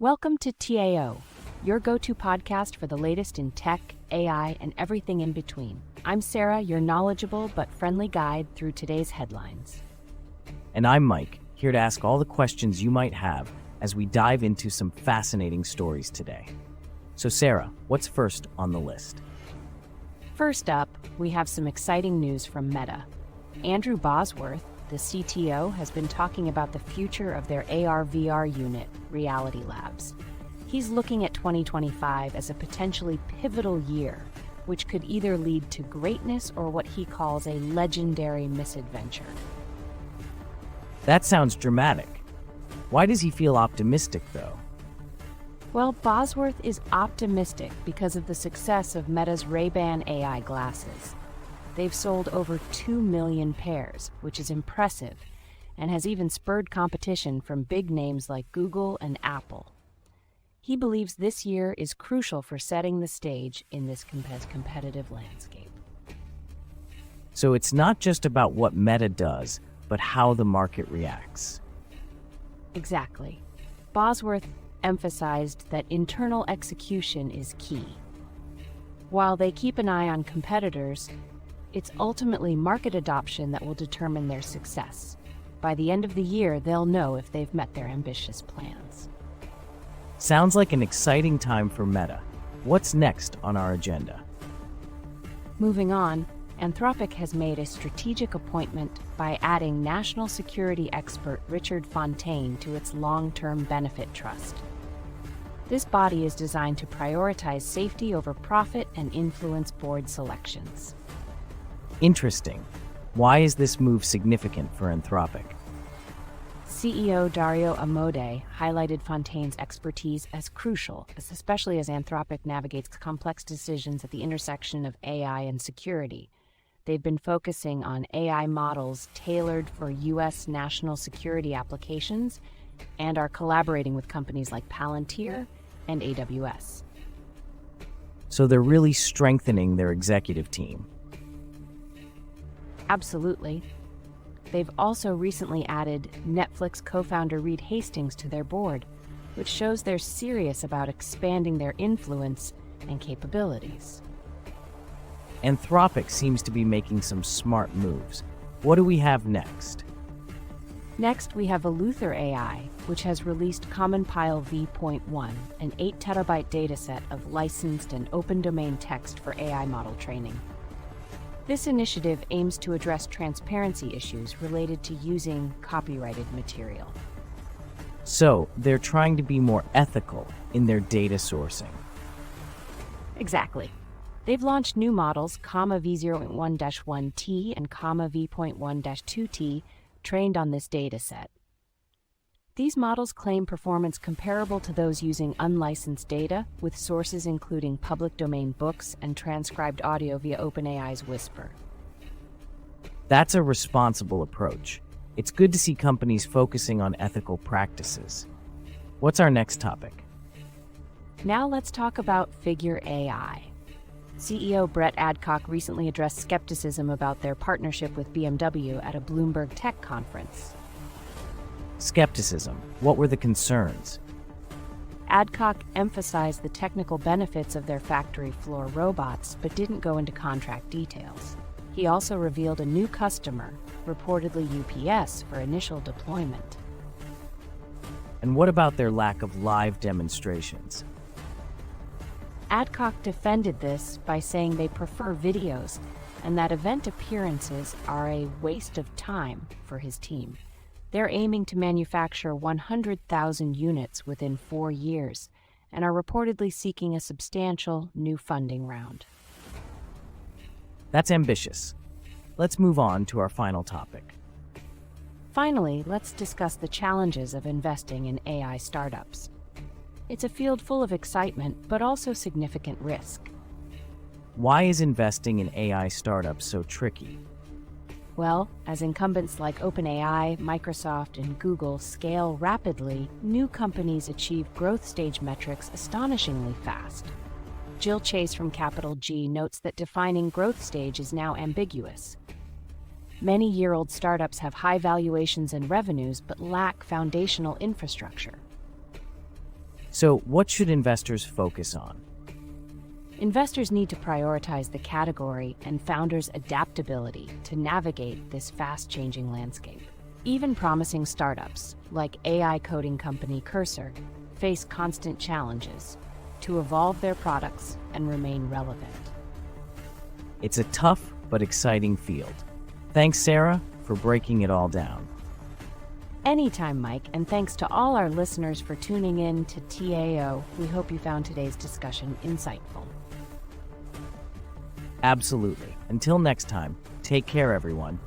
Welcome to TAO, your go-to podcast for the latest in tech, AI, and everything in between. I'm Sarah, your knowledgeable but friendly guide through today's headlines. And I'm Mike, here to ask all the questions you might have as we dive into some fascinating stories today. So Sarah, what's first on the list? First up, we have some exciting news from Meta. Andrew Bosworth, the CTO, has been talking about the future of their AR/VR unit, Reality Labs. He's looking at 2025 as a potentially pivotal year, which could either lead to greatness or what he calls a legendary misadventure. That sounds dramatic. Why does he feel optimistic, though? Well, Bosworth is optimistic because of the success of Meta's Ray-Ban AI glasses. They've sold over 2 million pairs, which is impressive, and has even spurred competition from big names like Google and Apple. He believes this year is crucial for setting the stage in this competitive landscape. So it's not just about what Meta does, but how the market reacts. Exactly. Bosworth emphasized that internal execution is key. While they keep an eye on competitors, it's ultimately market adoption that will determine their success. By the end of the year, they'll know if they've met their ambitious plans. Sounds like an exciting time for Meta. What's next on our agenda? Moving on, Anthropic has made a strategic appointment by adding national security expert Richard Fontaine to its long-term benefit trust. This body is designed to prioritize safety over profit and influence board selections. Interesting. Why is this move significant for Anthropic? CEO Dario Amodei highlighted Fontaine's expertise as crucial, especially as Anthropic navigates complex decisions at the intersection of AI and security. They've been focusing on AI models tailored for U.S. national security applications and are collaborating with companies like Palantir and AWS. So they're really strengthening their executive team. Absolutely. They've also recently added Netflix co-founder Reed Hastings to their board, which shows they're serious about expanding their influence and capabilities. Anthropic seems to be making some smart moves. What do we have next? Next, we have EleutherAI, which has released CommonPile v.1, an 8-terabyte dataset of licensed and open-domain text for AI model training. This initiative aims to address transparency issues related to using copyrighted material. So, they're trying to be more ethical in their data sourcing. Exactly. They've launched new models, v0.1-1T and v.1-2T, trained on this dataset. These models claim performance comparable to those using unlicensed data, with sources including public domain books and transcribed audio via OpenAI's Whisper. That's a responsible approach. It's good to see companies focusing on ethical practices. What's our next topic? Now let's talk about Figure AI. CEO Brett Adcock recently addressed skepticism about their partnership with BMW at a Bloomberg Tech conference. Skepticism. What were the concerns? Adcock emphasized the technical benefits of their factory floor robots, but didn't go into contract details. He also revealed a new customer, reportedly UPS, for initial deployment. And what about their lack of live demonstrations? Adcock defended this by saying they prefer videos and that event appearances are a waste of time for his team. They're aiming to manufacture 100,000 units within 4 years and are reportedly seeking a substantial new funding round. That's ambitious. Let's move on to our final topic. Finally, let's discuss the challenges of investing in AI startups. It's a field full of excitement, but also significant risk. Why is investing in AI startups so tricky? Well, as incumbents like OpenAI, Microsoft, and Google scale rapidly, new companies achieve growth stage metrics astonishingly fast. Jill Chase from Capital G notes that defining growth stage is now ambiguous. Many year-old startups have high valuations and revenues but lack foundational infrastructure. So, what should investors focus on? Investors need to prioritize the category and founders' adaptability to navigate this fast-changing landscape. Even promising startups, like AI coding company Cursor, face constant challenges to evolve their products and remain relevant. It's a tough but exciting field. Thanks, Sarah, for breaking it all down. Anytime, Mike, and thanks to all our listeners for tuning in to TAO. We hope you found today's discussion insightful. Absolutely. Until next time, take care, everyone.